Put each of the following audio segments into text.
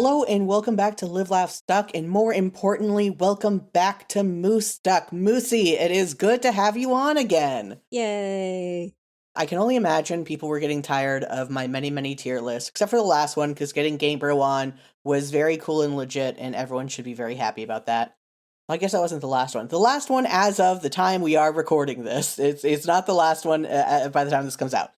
Hello and welcome back to Live Laugh Stuck, and more importantly, welcome back to Moosestuck. Moosey, it is good to have you on again. Yay. I can only imagine people were getting tired of my many tier list, except for the last one, because getting GameBro on was very cool and legit, and everyone should be very happy about that. I guess that wasn't the last one. The last one, as of the time we are recording this, it's not the last one by the time this comes out.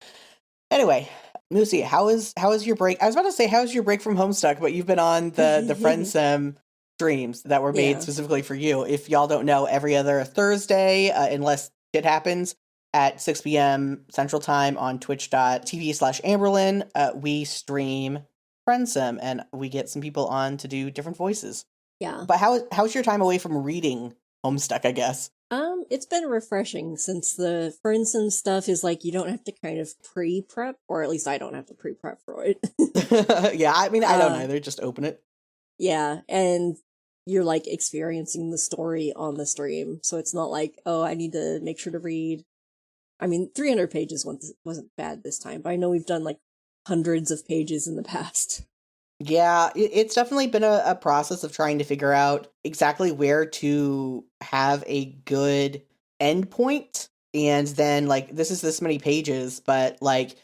Anyway, Moosey, how is your break? I was about to say, how's your break from Homestuck, but you've been on the Friend Sim streams that were made Yeah. specifically for you. If y'all don't know, every other Thursday, unless shit happens, at 6 p.m. Central Time on twitch.tv/Amberlin, we stream Friend Sim, and we get some people on to do different voices. Yeah. But how's your time away from reading Homestuck, I guess? It's been refreshing since the for instance stuff is like you don't have to kind of pre-prep, or at least I don't have to pre-prep for it. Yeah, I mean, I don't either. Just open it. Yeah, and you're like experiencing the story on the stream, so it's not like, oh, I need to make sure to read. I mean, 300 pages wasn't bad this time, but I know we've done like hundreds of pages in the past. Yeah, it's definitely been a process of trying to figure out exactly where to have a good endpoint. And then, like, this is this many pages, but, like,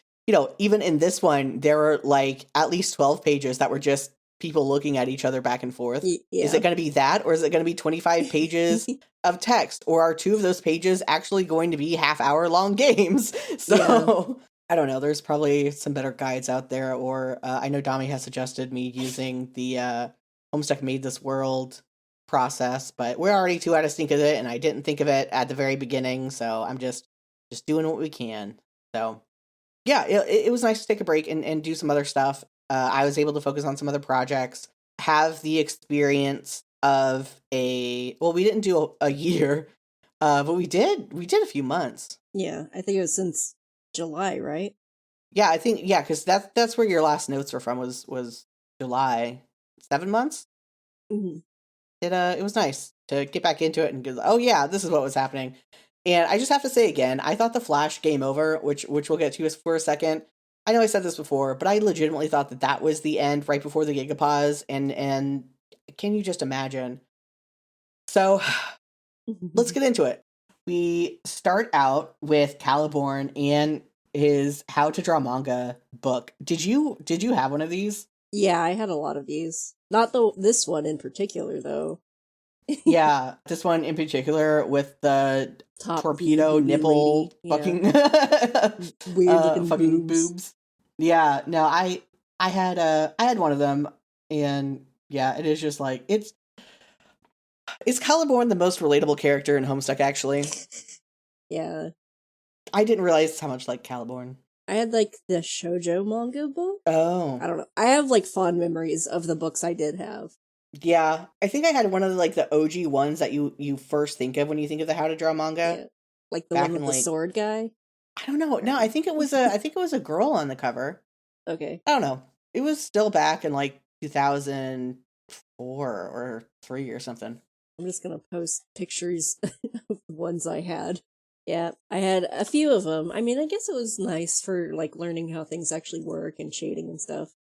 even in this one, there were, like, at least 12 pages that were just people looking at each other back and forth. Yeah. Is it going to be that, or is it going to be 25 pages of text? Or are two of those pages actually going to be half-hour long games? So... Yeah. I don't know. There's probably some better guides out there, or I know Dami has suggested me using the Homestuck Made This World process, but we're already 2 out of sync of it, and I didn't think of it at the very beginning, so I'm just doing what we can. So, yeah, it was nice to take a break and do some other stuff. I was able to focus on some other projects, have the experience of well, we didn't do a year, but we did a few months. Yeah, I think it was since July, right? Yeah, I think because that's where your last notes were from was July. 7 months. Mm-hmm. It was nice to get back into it and go, oh yeah, this is what was happening. And I just have to say again, I thought the Flash game over, which we'll get to for a second. I know I said this before, but I legitimately thought that was the end right before the gigapause, and can you just imagine? So let's get into it. We start out with Caliborn and his How to Draw Manga book. Did you have one of these? Yeah, I had a lot of these. Not this one in particular, though. Yeah, this one in particular with the Top torpedo nipple lady. fucking weird looking fucking boobs. Yeah, no, I had one of them, and yeah, it is just like is Caliborn the most relatable character in Homestuck, actually? Yeah. I didn't realize how much like Caliborn. I had like the shoujo manga book. Oh. I don't know. I have like fond memories of the books I did have. Yeah, I think I had one of the OG ones that you first think of when you think of the How to Draw manga. Yeah. Like the one with the sword guy? I don't know. No, I think it was a girl on the cover. Okay. I don't know. It was still back in like 2004 or 3 or something. I'm just gonna post pictures of the ones I had. Yeah, I had a few of them. I mean, I guess it was nice for like learning how things actually work and shading and stuff.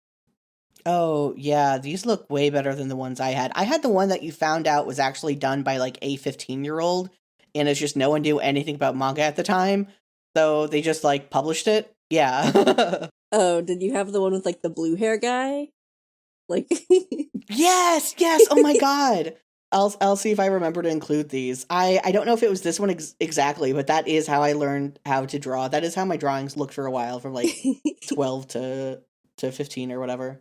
Oh, yeah, these look way better than the ones I had. I had the one that you found out was actually done by like a 15-year-old, and it's just no one knew anything about manga at the time, so they just like published it. Yeah. Oh, did you have the one with like the blue hair guy? Like Yes. Oh my god. I'll see if I remember to include these. I don't know if it was this one exactly, but that is how I learned how to draw. That is how my drawings looked for a while, from like 12 to 15 or whatever.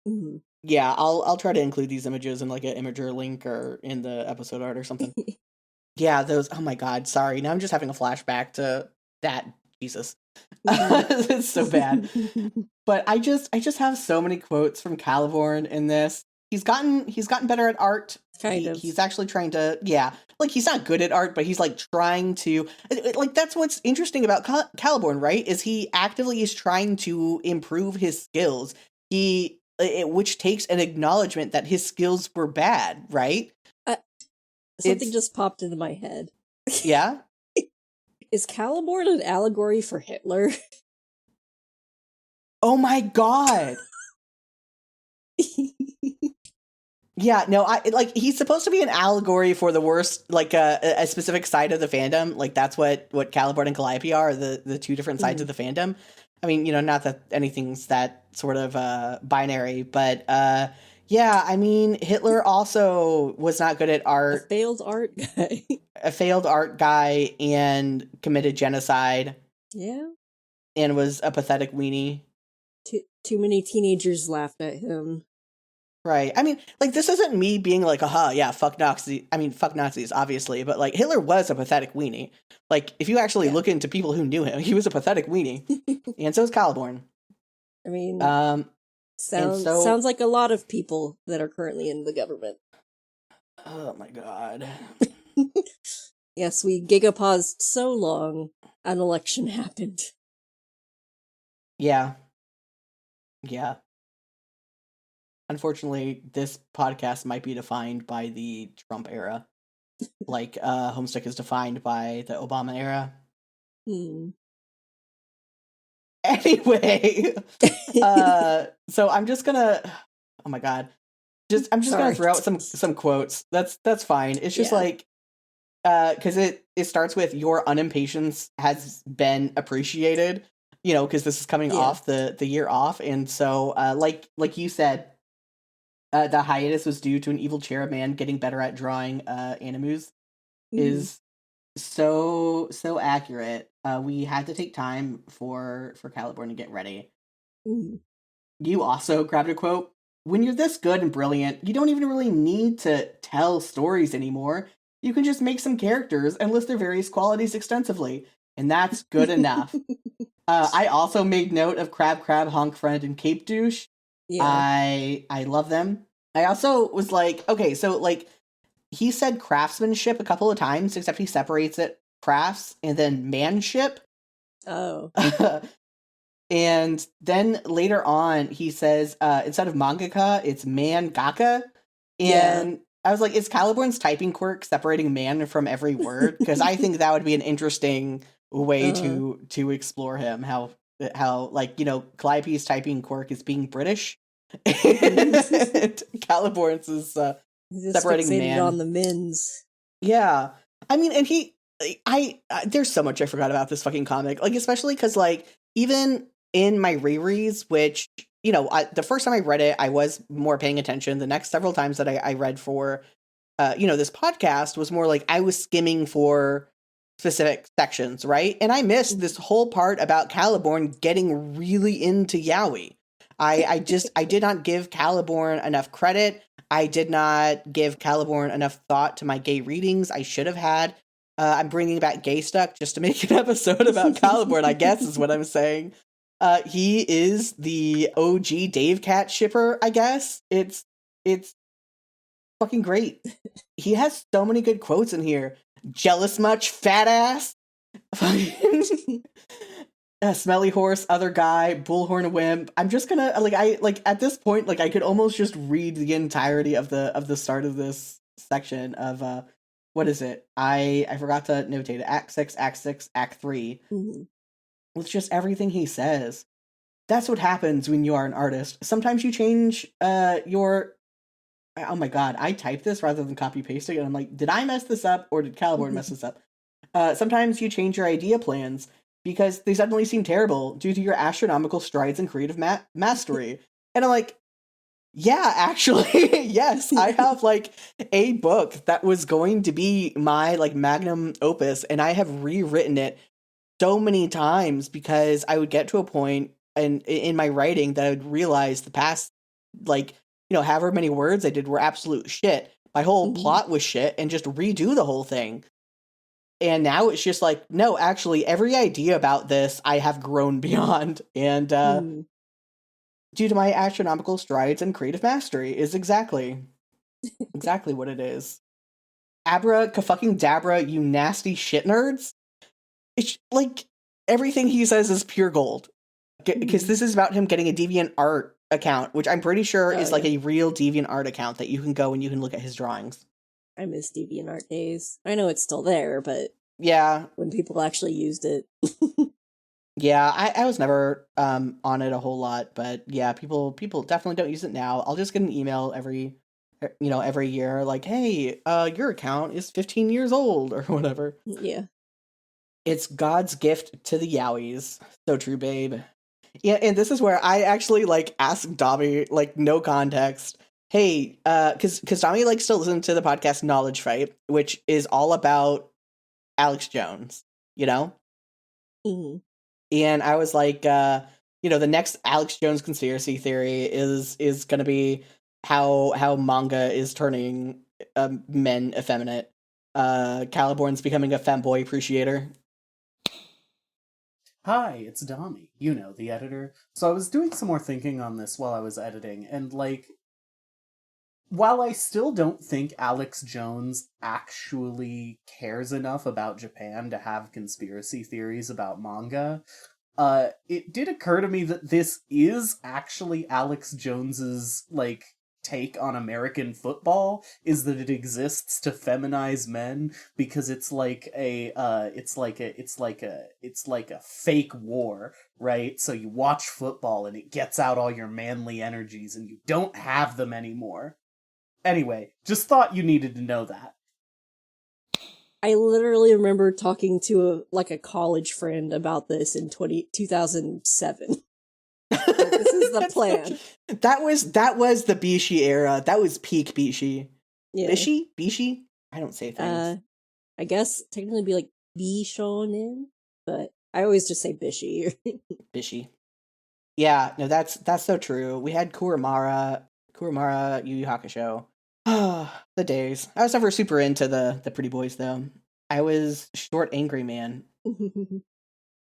Mm-hmm. Yeah, I'll try to include these images in like an Imager link or in the episode art or something. Yeah, those. Oh my god, sorry. Now I'm just having a flashback to that. Jesus. It's so bad. But I just have so many quotes from Caliborn in this. He's gotten better at art. Kind of. He's actually trying to, like, he's not good at art, but he's like trying to, like, that's what's interesting about Caliborn, right? Is he actively is trying to improve his skills. Which takes an acknowledgement that his skills were bad, right? Something just popped into my head. Yeah? Is Caliborn an allegory for Hitler? Oh my god! Yeah, no, he's supposed to be an allegory for the worst, like a specific side of the fandom. Like that's what Caliburn and Calliope are, the two different sides of the fandom. I mean, not that anything's that sort of binary, but yeah, I mean, Hitler also was not good at art. A failed art guy. A failed art guy and committed genocide. Yeah. And was a pathetic weenie. Too many teenagers laughed at him. Right. I mean, like, this isn't me being like, aha, yeah, fuck Nazis. I mean, fuck Nazis, obviously, but like, Hitler was a pathetic weenie. Like, if you actually look into people who knew him, he was a pathetic weenie. And so is Caliborn. I mean, sounds like a lot of people that are currently in the government. Oh my god. Yes, we gigapaused so long, an election happened. Yeah. Yeah. Unfortunately, this podcast might be defined by the Trump era. Like, Homestuck is defined by the Obama era. Anyway, so I'm just gonna, oh my god, I'm just gonna throw out some quotes. That's fine. It's just like, because it starts with your unimpatience has been appreciated, because this is coming off the year off, and so like you said, the hiatus was due to an evil cherub man getting better at drawing animus. Is so accurate. We had to take time for Caliborn to get ready. You also grabbed a quote. When you're this good and brilliant, you don't even really need to tell stories anymore. You can just make some characters and list their various qualities extensively, and that's good enough. I also made note of Crab, Honk Friend, and Cape Douche. Yeah. I love them. I also was like, okay, so like, he said craftsmanship a couple of times, except he separates it crafts and then manship. Oh. And then later on, he says, instead of mangaka, it's mangaka. And I was like, is Caliborn's typing quirk separating man from every word? Because I think that would be an interesting way to explore him. How like, Calliope's typing quirk is being British. And Caliborn's is separating man on the mins. Yeah, I mean, and there's so much I forgot about this fucking comic, like, especially because, like, even in my rereads, which, the first time I read it, I was more paying attention. The next several times that I read for, this podcast was more like I was skimming for specific sections, right? And I missed this whole part about Caliborn getting really into yaoi. I did not give Caliborn enough credit. I did not give Caliborn enough thought to my gay readings. I should have had. I'm bringing back Gaystuck just to make an episode about Caliborn, I guess is what I'm saying. He is the OG Dave Cat shipper, I guess. It's fucking great. He has so many good quotes in here. Jealous much, fat ass? Smelly horse, other guy, bullhorn wimp. I'm just gonna at this point, like, I could almost just read the entirety of the start of this section of what is it? I forgot to notate it. Act 6, Act 6, Act 3. With just everything he says. That's what happens when you are an artist. Sometimes you change your, oh my god, I typed this rather than copy pasting, and I'm like, did I mess this up or did Caliborn mess this up? Sometimes you change your idea plans because they suddenly seem terrible due to your astronomical strides in creative mastery. And I'm like, yeah, actually, yes, I have like a book that was going to be my like magnum opus, and I have rewritten it so many times because I would get to a point in my writing that I would realize the past, like, however many words I did were absolute shit. My whole plot was shit, and just redo the whole thing. And now it's just like, no, actually, every idea about this I have grown beyond. And due to my astronomical strides and creative mastery is exactly what it is. Abra fucking dabra, you nasty shit nerds. It's like everything he says is pure gold. Because this is about him getting a DeviantArt account, which I'm pretty sure is like a real DeviantArt account that you can go and you can look at his drawings. I miss DeviantArt days. I know it's still there, but yeah, when people actually used it. Yeah, I was never on it a whole lot, but yeah, people definitely don't use it now. I'll just get an email every year like, "Hey, your account is 15 years old," or whatever. Yeah. It's God's gift to the Yowies. So true, babe. Yeah, and this is where I actually like ask Dobby, like no context. Hey, because Dobby likes to listen to the podcast Knowledge Fight, which is all about Alex Jones, you know? Mm-hmm. And I was like, the next Alex Jones conspiracy theory is gonna be how manga is turning men effeminate. Caliborn's becoming a femboy appreciator. Hi, it's Dami, the editor. So I was doing some more thinking on this while I was editing, and while I still don't think Alex Jones actually cares enough about Japan to have conspiracy theories about manga, it did occur to me that this is actually Alex Jones's, take on American football, is that it exists to feminize men, because it's like a fake war, right? So you watch football and it gets out all your manly energies and you don't have them anymore. Anyway, just thought you needed to know that. I literally remember talking to a college friend about this in 2007. This is the plan. That was the Bishi era. That was peak Bishi. Yeah. Bishi? I don't say things. I guess technically be like Bishonen, but I always just say Bishi. Bishi. Yeah, no, that's so true. We had Kuramara, Yu Yu Hakusho. The days. I was never super into the pretty boys though. I was short angry man.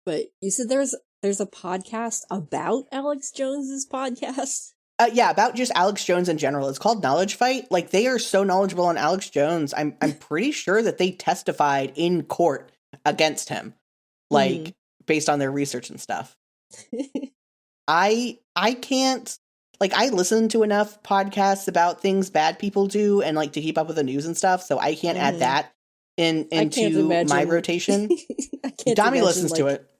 But you said there's a podcast about Alex Jones's podcast? Yeah, about just Alex Jones in general. It's called Knowledge Fight. Like, they are so knowledgeable on Alex Jones. I'm pretty sure that they testified in court against him, like based on their research and stuff. I can't, like, I listen to enough podcasts about things bad people do and like to keep up with the news and stuff, so I can't add that into my rotation. I can't. Dami listens to it.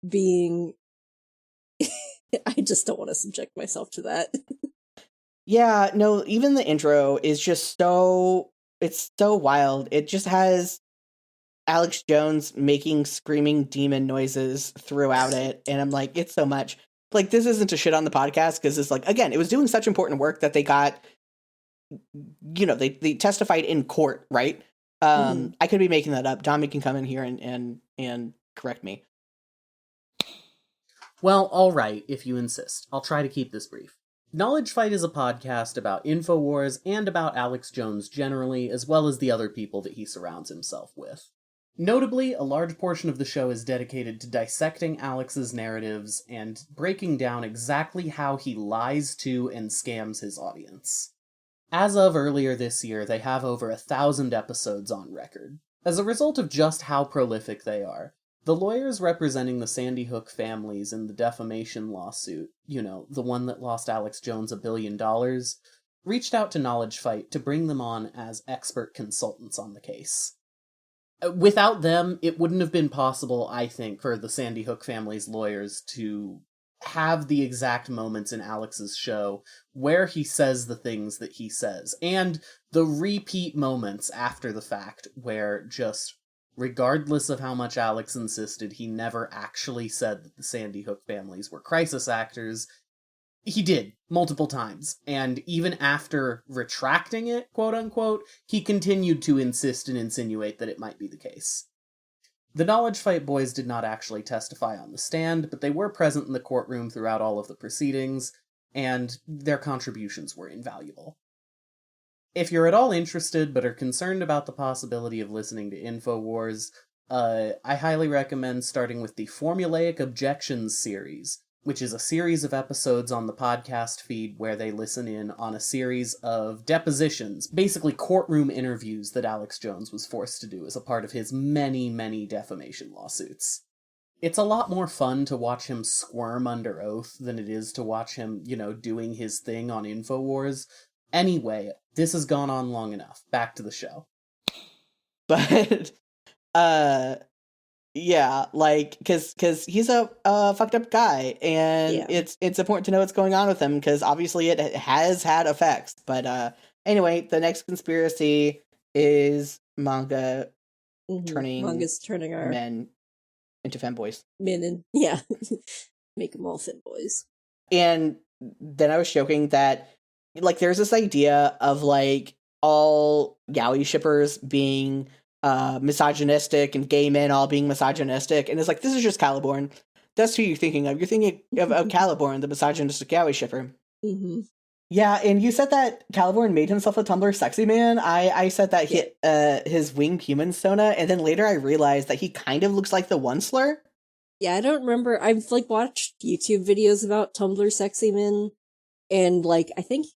Being I just don't want to subject myself to that. Yeah, no, even the intro is just it's so wild. It just has Alex Jones making screaming demon noises throughout it, and I'm like, it's so much. Like, this isn't a shit on the podcast, because it's like, again, it was doing such important work that they got, they testified in court, right? I could be making that up. Dami can come in here and correct me. Well, alright, if you insist. I'll try to keep this brief. Knowledge Fight is a podcast about InfoWars and about Alex Jones generally, as well as the other people that he surrounds himself with. Notably, a large portion of the show is dedicated to dissecting Alex's narratives and breaking down exactly how he lies to and scams his audience. As of earlier this year, they have over 1,000 episodes on record. As a result of just how prolific they are, the lawyers representing the Sandy Hook families in the defamation lawsuit, the one that lost Alex Jones $1 billion, reached out to Knowledge Fight to bring them on as expert consultants on the case. Without them, it wouldn't have been possible, I think, for the Sandy Hook family's lawyers to have the exact moments in Alex's show where he says the things that he says, and the repeat moments after the fact where just, regardless of how much Alex insisted he never actually said that the Sandy Hook families were crisis actors, he did, multiple times, and even after retracting it, quote-unquote, he continued to insist and insinuate that it might be the case. The Knowledge Fight boys did not actually testify on the stand, but they were present in the courtroom throughout all of the proceedings, and their contributions were invaluable. If you're at all interested but are concerned about the possibility of listening to InfoWars, I highly recommend starting with the Formulaic Objections series, which is a series of episodes on the podcast feed where they listen in on a series of depositions, basically courtroom interviews that Alex Jones was forced to do as a part of his many, many defamation lawsuits. It's a lot more fun to watch him squirm under oath than it is to watch him, doing his thing on InfoWars. Anyway, this has gone on long enough. Back to the show. But, Yeah, like because he's a fucked up guy, and it's important to know what's going on with him because obviously it has had effects. But anyway, the next conspiracy is manga Manga's turning our men into femboys. men and make them all femboys. And then I was joking that like there's this idea of like all yaoi shippers being misogynistic and gay men all being misogynistic, and it's like this is just Caliborn. That's who you're thinking of. You're thinking of Caliborn, the misogynistic yaoi shipper. Mm-hmm. Yeah, and you said that Caliborn made himself a Tumblr sexy man. I said that his winged human Sona, and then later I realized that he kind of looks like the One Slur. Yeah, I don't remember. I've like watched YouTube videos about Tumblr sexy men, and like I think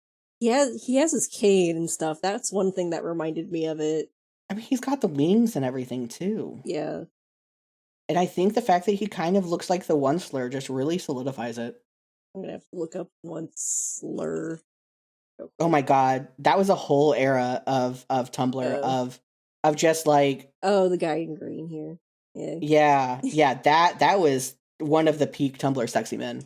he has his cane and stuff. That's one thing that reminded me of it. I mean, he's got the wings and everything too. Yeah. And I think the fact that he kind of looks like the One Slur just really solidifies it. I'm gonna have to look up One Slur. Okay. Oh my god, that was a whole era of Tumblr of just like the guy in green here. Yeah. Yeah, that was one of the peak Tumblr sexy men.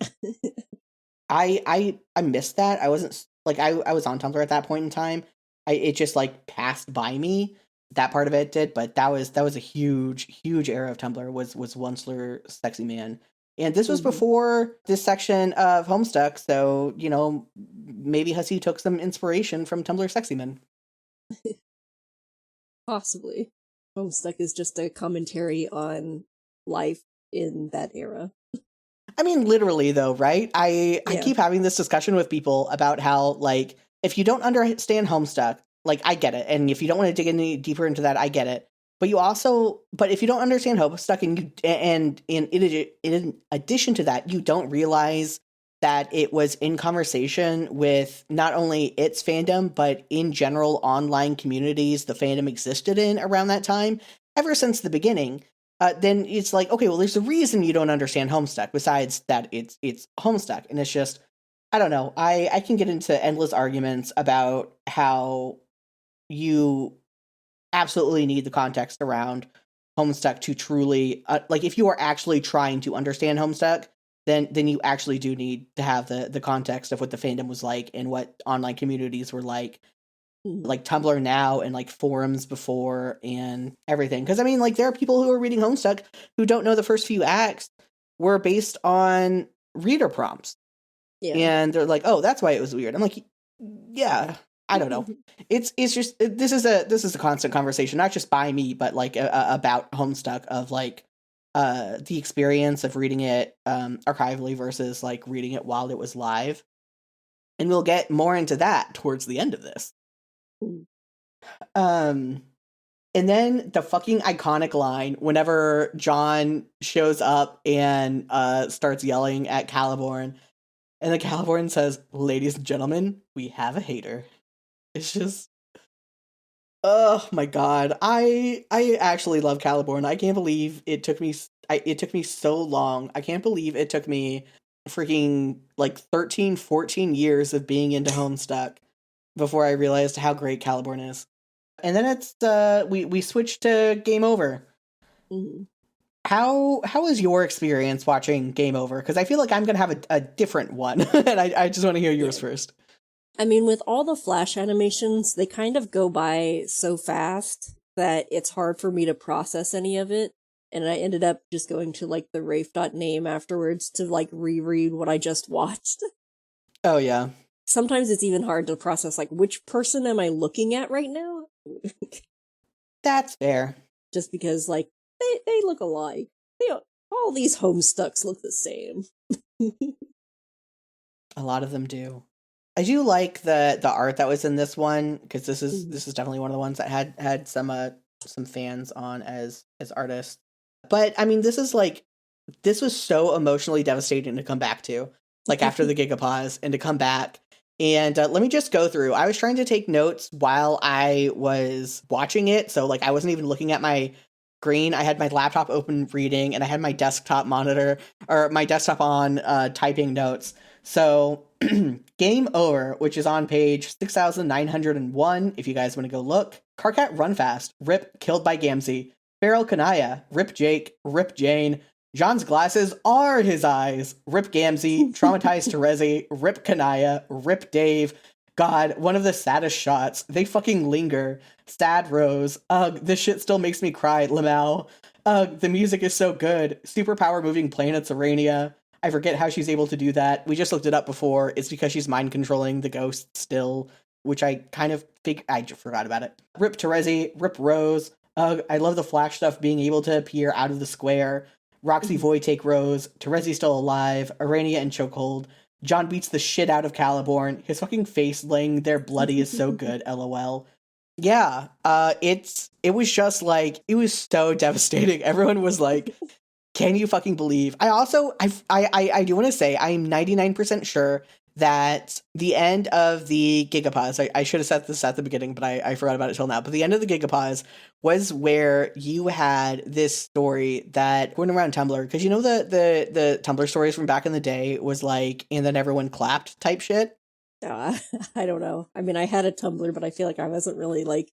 I missed that. I wasn't like I was on Tumblr at that point in time. It just like passed by me. That part of it did, but that was a huge era of Tumblr was One Slur sexy man. And this was before this section of Homestuck, so you know maybe Hussey took some inspiration from Tumblr sexy men. Possibly. Homestuck is just a commentary on life in that era. I mean, literally, though, right? I keep having this discussion with people about how, like, if you don't understand Homestuck, like, I get it. And if you don't want to dig any deeper into that, I get it. But if you don't understand Homestuck and in addition to that, you don't realize that it was in conversation with not only its fandom, but in general online communities the fandom existed in around that time, ever since the beginning, then it's like, okay, well, there's a reason you don't understand Homestuck besides that it's Homestuck. And it's just, I don't know. I can get into endless arguments about how you absolutely need the context around Homestuck to truly, like, if you are actually trying to understand Homestuck, then you actually do need to have the context of what the fandom was like and what online communities were like Tumblr now and like forums before and everything. Because I mean, like, there are people who are reading Homestuck who don't know the first few acts were based on reader prompts. Yeah. And they're like, oh, that's why it was weird. I'm like, yeah, I don't know. It's just this is a constant conversation, not just by me, but like about Homestuck of like the experience of reading it archivally versus like reading it while it was live. And we'll get more into that towards the end of this. And then the fucking iconic line whenever John shows up and starts yelling at Caliborn, and the Caliborn says, "Ladies and gentlemen, we have a hater." It's just, oh my god, I actually love Caliborn. I can't believe it took me so long. I can't believe it took me freaking like 13, 14 years of being into Homestuck before I realized how great Caliborn is. And then it's we switched to Game Over. Mm-hmm. How was your experience watching Game Over? Because I feel like I'm gonna have a different one, and I just want to hear yours first. I mean, with all the Flash animations, they kind of go by so fast that it's hard for me to process any of it. And I ended up just going to like the Rafe.name afterwards to like reread what I just watched. Oh yeah. Sometimes it's even hard to process like which person am I looking at right now? That's fair. Just because like they look alike. All these Homestucks look the same. A lot of them do. I do like the art that was in this one because this is definitely one of the ones that had some fans on as artists. But I mean, this was so emotionally devastating to come back to, like after the gigapause, and to come back. And let me just go through. I was trying to take notes while I was watching it, so like I wasn't even looking at my screen. I had my laptop open reading, and I had my desktop monitor or my desktop on typing notes. So Game Over, which is on page 6,901, if you guys want to go look. Carcat Run Fast, Rip killed by Gamzee. Feral Kanaya, Rip Jake, Rip Jane. John's glasses are his eyes. Rip Gamzee, traumatized Terezi, Rip Kanaya, Rip Dave. God, one of the saddest shots. They fucking linger. Sad Rose. Ugh, this shit still makes me cry. Lamau. Ugh, the music is so good. Superpower moving planets, Arania. I forget how she's able to do that. We just looked it up before. It's because she's mind controlling the ghost still, which I kind of think I forgot about it. Rip Terezi, Rip Rose. Ugh, I love the Flash stuff being able to appear out of the square. Roxy Voy take Rose. Terezi's still alive. Arania in chokehold. John beats the shit out of Caliborn. His fucking face laying there bloody is so good, lol. Yeah, it was just like, it was so devastating. Everyone was like, can you fucking believe? I do want to say, I'm 99% sure that the end of the Gigapause, I should have said this at the beginning, but I forgot about it till now, but the end of the Gigapause was where you had this story that went around Tumblr, because you know the Tumblr stories from back in the day was like, and then everyone clapped type shit? I don't know. I mean, I had a Tumblr, but I feel like I wasn't really like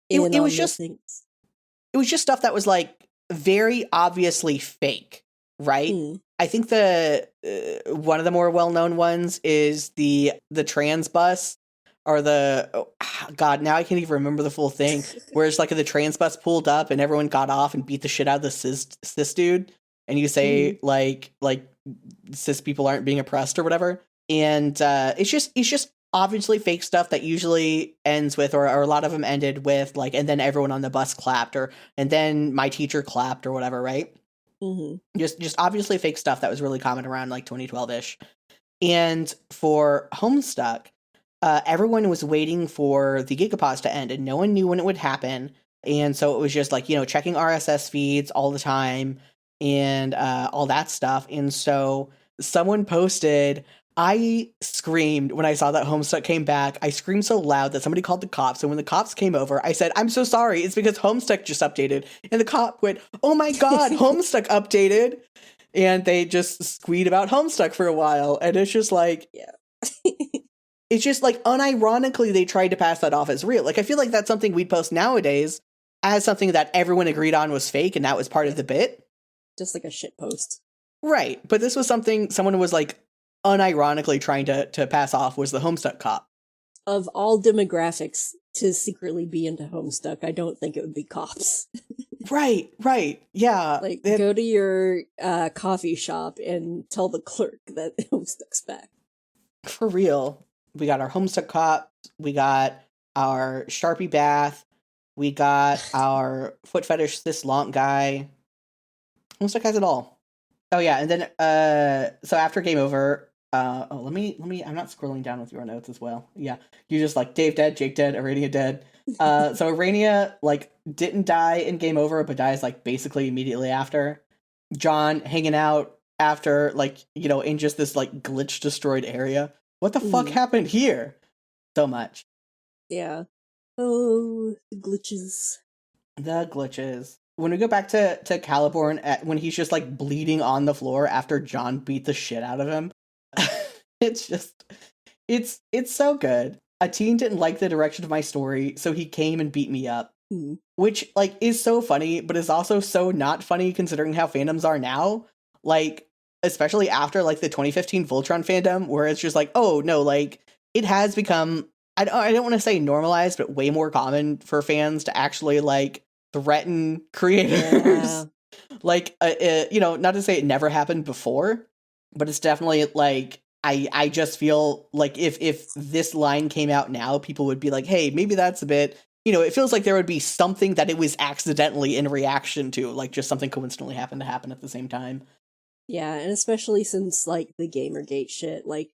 it was just things. It was just stuff that was like very obviously fake, right? I think the one of the more well-known ones is the trans bus, or God, now I can't even remember the full thing, where it's like the trans bus pulled up and everyone got off and beat the shit out of the cis dude, and you say like cis people aren't being oppressed or whatever, and it's just obviously fake stuff that usually ends with, or a lot of them ended with like, and then everyone on the bus clapped, or and then my teacher clapped or whatever, right? Just obviously fake stuff that was really common around like 2012-ish. And for Homestuck, everyone was waiting for the Gigapause to end, and no one knew when it would happen. And so it was just like, checking RSS feeds all the time and all that stuff. And so someone posted, I screamed when I saw that Homestuck came back. I screamed so loud that somebody called the cops. And when the cops came over, I said, I'm so sorry. It's because Homestuck just updated. And the cop went, oh my God, Homestuck updated. And they just squeed about Homestuck for a while. And it's just like, yeah. It's just like, unironically, they tried to pass that off as real. Like, I feel like that's something we'd post nowadays as something that everyone agreed on was fake, and that was part of the bit. Just like a shit post. Right. But this was something someone was like, unironically trying to pass off, was the Homestuck cop. Of all demographics to secretly be into Homestuck, I don't think it would be cops. Right, yeah. Like, go to your coffee shop and tell the clerk that Homestuck's back. For real. We got our Homestuck cop, we got our Sharpie bath, we got our foot fetish cis lonk guy. Homestuck has it all. Oh yeah, and then so after game over, let me I'm not scrolling down with your notes as well. Yeah. You just like Dave dead, Jake dead, Arania dead. So Arania like didn't die in game over, but dies like basically immediately after. John hanging out after, like, in just this like glitch destroyed area. What the fuck happened here? So much. Yeah. Oh, the glitches. The glitches. When we go back to Caliborn, when he's just like bleeding on the floor after John beat the shit out of him, it's just, it's so good. A teen didn't like the direction of my story, so he came and beat me up. Which, like, is so funny, but is also so not funny considering how fandoms are now. Like, especially after, like, the 2015 Voltron fandom, where it's just like, oh, no, like, it has become, I don't want to say normalized, but way more common for fans to actually, like, threaten creators. Yeah. Like, not to say it never happened before, but it's definitely, like, I just feel like if this line came out now, people would be like, hey, maybe that's a bit, it feels like there would be something that it was accidentally in reaction to, like just something coincidentally happened to happen at the same time. Yeah, and especially since, like, the Gamergate shit, like...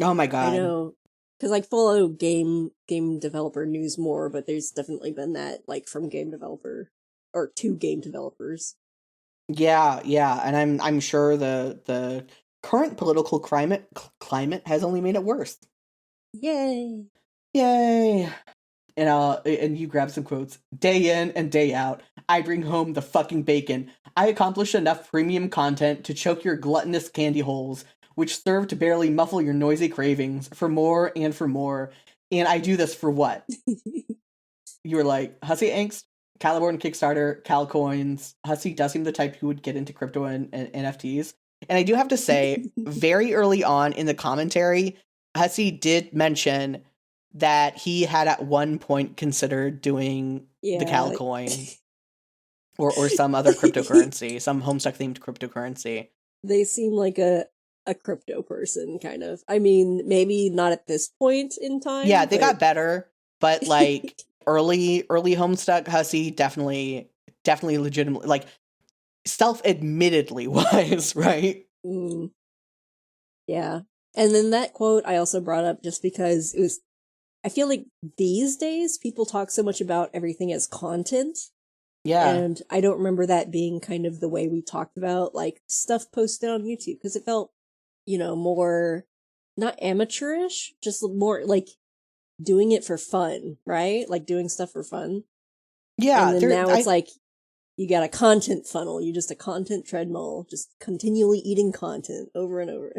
Oh my God. I know, because I follow game developer news more, but there's definitely been that, like, from game developer, or to game developers. Yeah, and I'm sure the current political climate has only made it worse. Yay! And you grab some quotes. Day in and day out, I bring home the fucking bacon. I accomplish enough premium content to choke your gluttonous candy holes, which serve to barely muffle your noisy cravings for more and for more. And I do this for what? You were like, hussy angst? Caliborn Kickstarter, Calcoins. Hussey does seem the type who would get into crypto and NFTs. And I do have to say, very early on in the commentary, Hussey did mention that he had at one point considered doing the Calcoin or some other cryptocurrency, some Homestuck themed cryptocurrency. They seem like a crypto person, kind of. I mean, maybe not at this point in time. Yeah, they got better, but like early Homestuck Hussey definitely legitimately, like, self-admittedly wise, right? Mm. Yeah. And then that quote I also brought up just because I feel like these days people talk so much about everything as content. Yeah. And I don't remember that being kind of the way we talked about like stuff posted on YouTube, because it felt, more not amateurish, just more like doing it for fun, right? Like doing stuff for fun. Yeah. And then now it's like you got a content funnel. You're just a content treadmill, just continually eating content over and over.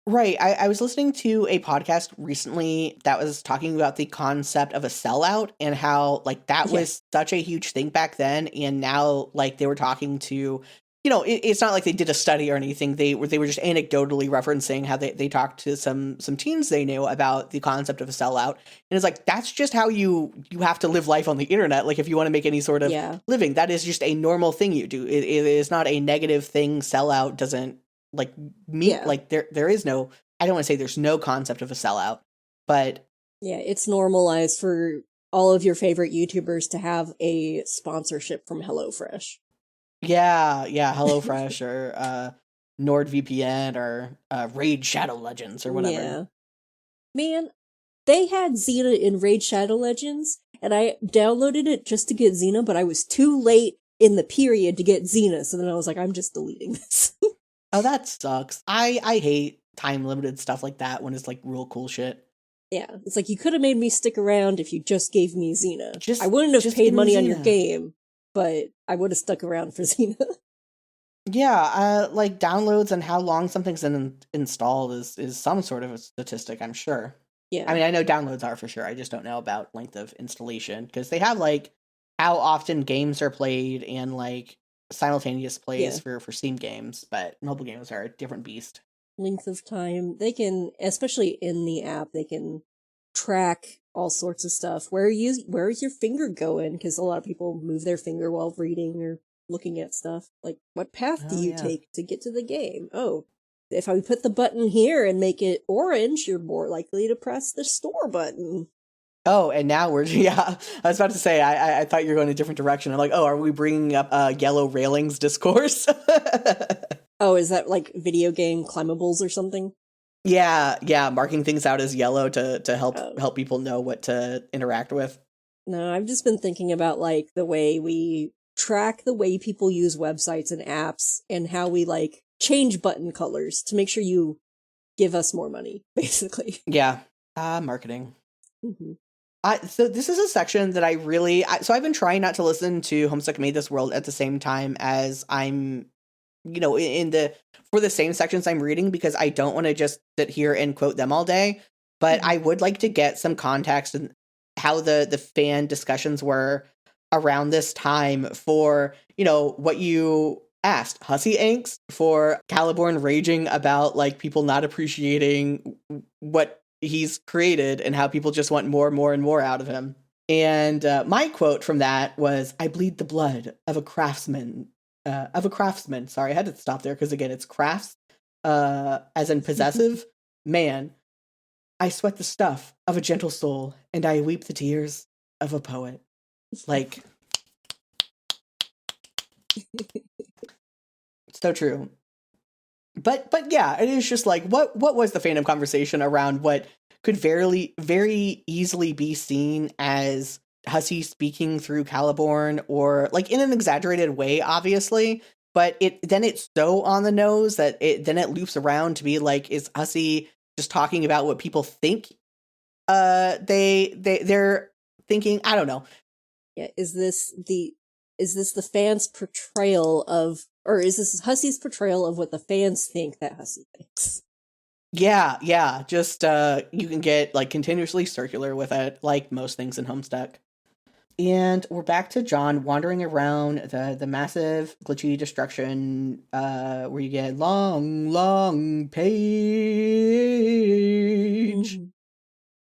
Right. I was listening to a podcast recently that was talking about the concept of a sellout and how, like, that was such a huge thing back then. And now, like, they were talking to, it's not like they did a study or anything. They were just anecdotally referencing how they talked to some teens they knew about the concept of a sellout. And it's like, that's just how you have to live life on the internet. Like, if you want to make any sort of living, that is just a normal thing you do. It is not a negative thing. Sellout doesn't, like, like, there is no, I don't want to say there's no concept of a sellout, but yeah, it's normalized for all of your favorite YouTubers to have a sponsorship from HelloFresh. Yeah, HelloFresh or NordVPN or Raid Shadow Legends or whatever. Yeah. Man, they had Xena in Raid Shadow Legends, and I downloaded it just to get Xena, but I was too late in the period to get Xena, so then I was like, I'm just deleting this. Oh, that sucks. I hate time-limited stuff like that when it's, like, real cool shit. Yeah, it's like, you could have made me stick around if you just gave me Xena. I wouldn't have paid money on your game, but I would have stuck around for Xena. Yeah, like, downloads and how long something's installed is some sort of a statistic, I'm sure. Yeah. I mean, I know downloads are for sure. I just don't know about length of installation, because they have, like, how often games are played and, like, simultaneous plays for Steam games, but mobile games are a different beast. Length of time. They can, especially in the app, they can track all sorts of stuff. Where is your finger going? Because a lot of people move their finger while reading or looking at stuff. Like, what path do you take to get to the game? Oh, if I put the button here and make it orange, you're more likely to press the store button. Oh, and now I was about to say, I thought you were going a different direction. I'm like, oh, are we bringing up yellow railings discourse? Oh, is that like video game climbables or something? Yeah, marking things out as yellow to help people know what to interact with. No, I've just been thinking about, like, the way we track the way people use websites and apps and how we, like, change button colors to make sure you give us more money, basically. Yeah, marketing. Mm-hmm. So this is a section that I've been trying not to listen to Homestuck Made This World at the same time as I'm, for the same sections I'm reading, because I don't want to just sit here and quote them all day, but I would like to get some context and how the fan discussions were around this time for, what you asked, Hussey angst, for Caliborn raging about, like, people not appreciating what he's created and how people just want more and more and more out of him. And my quote from that was, "I bleed the blood of a craftsman." Sorry, I had to stop there because, again, it's crafts, as in possessive. Man, I sweat the stuff of a gentle soul, and I weep the tears of a poet. Like, so true. But yeah, it is just like, what was the fandom conversation around what could very easily be seen as Hussey speaking through Caliborn, or, like, in an exaggerated way, obviously, but it's so on the nose that it loops around to be like, is Hussey just talking about what people think they're thinking? I don't know. Yeah, is this the fans' portrayal of, or is this Hussey's portrayal of what the fans think that Hussey thinks? Yeah, just you can get, like, continuously circular with it, like most things in Homestuck. And we're back to John wandering around the massive glitchy destruction where you get long page.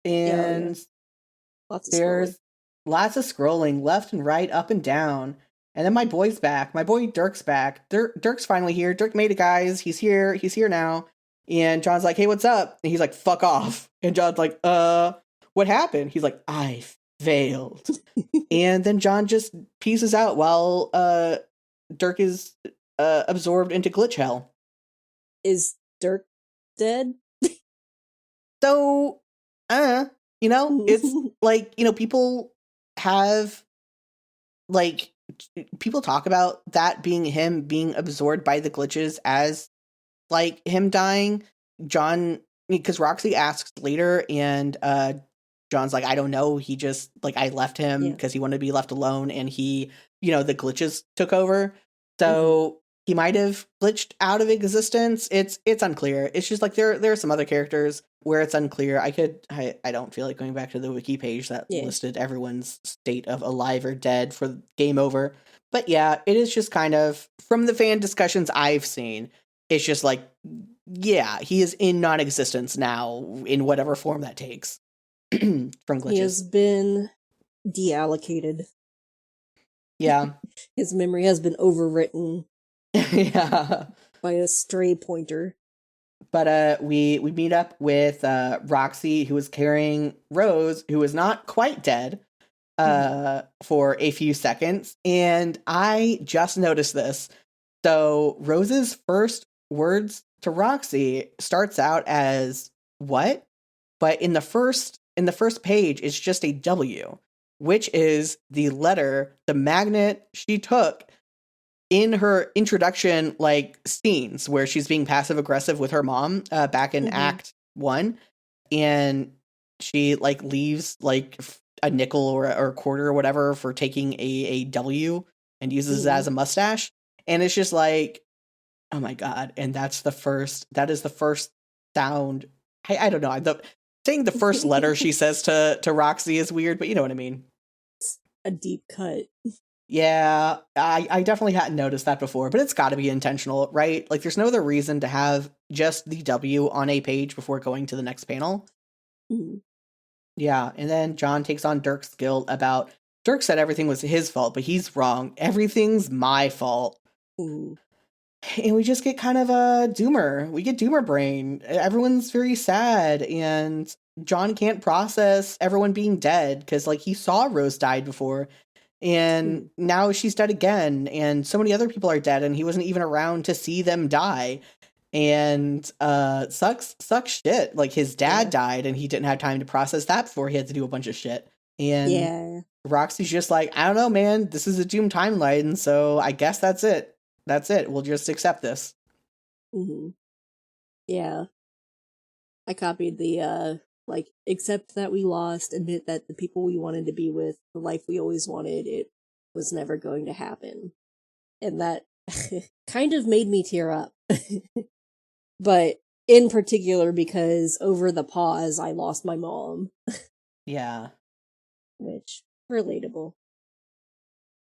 And Lots of there's lots of scrolling left and right, up and down. And then my boy's back. My boy Dirk's back. Dirk's finally here. Dirk made it, guys. He's here. He's here now. And John's like, hey, what's up? And he's like, fuck off. And John's like, what happened? He's like, I failed. And then John just pieces out while Dirk is absorbed into glitch hell. Is Dirk dead? So, it's like, people have, like, people talk about that being him being absorbed by the glitches as, like, him dying. John, because Roxy asks later, and John's like, I don't know. He just, like, I left him because he wanted to be left alone, and he, the glitches took over. So he might have glitched out of existence. It's unclear. It's just like there are some other characters where it's unclear. I don't feel like going back to the wiki page that listed everyone's state of alive or dead for game over. But yeah, it is just kind of, from the fan discussions I've seen, it's just like, yeah, he is in non-existence now in whatever form that takes. From glitches. He has been deallocated. Yeah. His memory has been overwritten. Yeah. By a stray pointer. But we meet up with Roxy, who is carrying Rose, who is not quite dead, for a few seconds. And I just noticed this. So Rose's first words to Roxy starts out as what? But in the first page, it's just a W, which is the letter, the magnet she took in her introduction, like, scenes where she's being passive aggressive with her mom back in Act 1. And she, like, leaves, like, a nickel or a quarter or whatever for taking a W and uses it as a mustache. And it's just like, oh my God. And that is the first sound. I don't know. Saying the first letter she says to Roxy is weird, but you know what I mean. It's a deep cut. Yeah, I definitely hadn't noticed that before, but it's got to be intentional, right? Like, there's no other reason to have just the W on a page before going to the next panel. Yeah, and then John takes on Dirk's guilt about, Dirk said everything was his fault, but he's wrong. Everything's my fault. And we just get kind of a doomer. We get doomer brain. Everyone's very sad, and John can't process everyone being dead because, like, he saw Rose died before, and now she's dead again, and so many other people are dead, and he wasn't even around to see them die. And sucks shit. Like, his dad died, and he didn't have time to process that before he had to do a bunch of shit. And Roxy's just like, I don't know, man. This is a doomed timeline, so I guess that's it. That's it. We'll just accept this. Yeah. I copied the, like, accept that we lost, admit that the people we wanted to be with, the life we always wanted, it was never going to happen. And that kind of made me tear up. But in particular because over the pause, I lost my mom. Yeah. Which, relatable.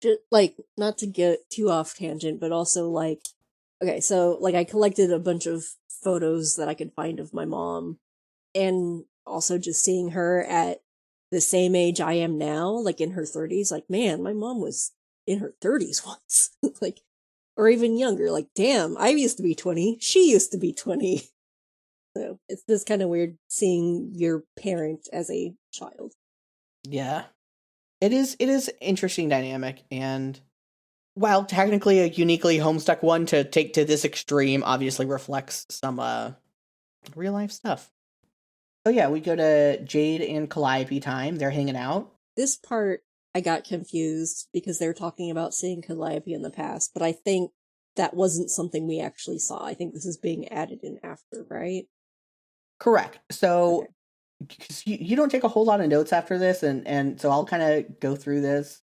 Just, like, not to get too off tangent, but also, like, okay, so, like, I collected a bunch of photos that I could find of my mom, and also just seeing her at the same age I am now, like, in her 30s, like, man, my mom was in her 30s once, like, or even younger, like, damn, I used to be 20, she used to be 20. So, it's just kind of weird seeing your parent as a child. Yeah. It is interesting dynamic, and while technically a uniquely Homestuck one to take to this extreme obviously reflects some real life stuff. So yeah, we go to Jade and Calliope time. They're hanging out. This part I got confused because they were talking about seeing Calliope in the past, but I think that wasn't something we actually saw. I think this is being added in after, right? Correct. So because you don't take a whole lot of notes after this, and so I'll kind of go through this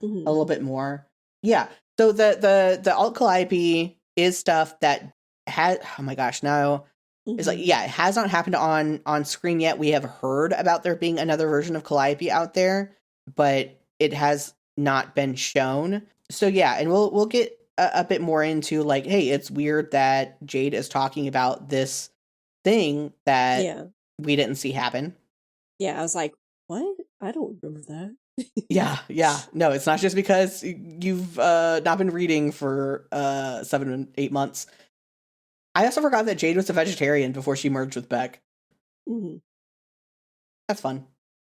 a little bit more. Yeah. So the alt Calliope is stuff that had, oh my gosh, now it's like, yeah, it has not happened on screen yet. We have heard about there being another version of Calliope out there, but it has not been shown. So yeah, and we'll get a bit more into like, hey, it's weird that Jade is talking about this thing that we didn't see happen. Yeah, I was like, what? I don't remember that. Yeah. No, it's not just because you've not been reading for 7 8 months. I also forgot that Jade was a vegetarian before she merged with Beck. Mm-hmm. That's fun.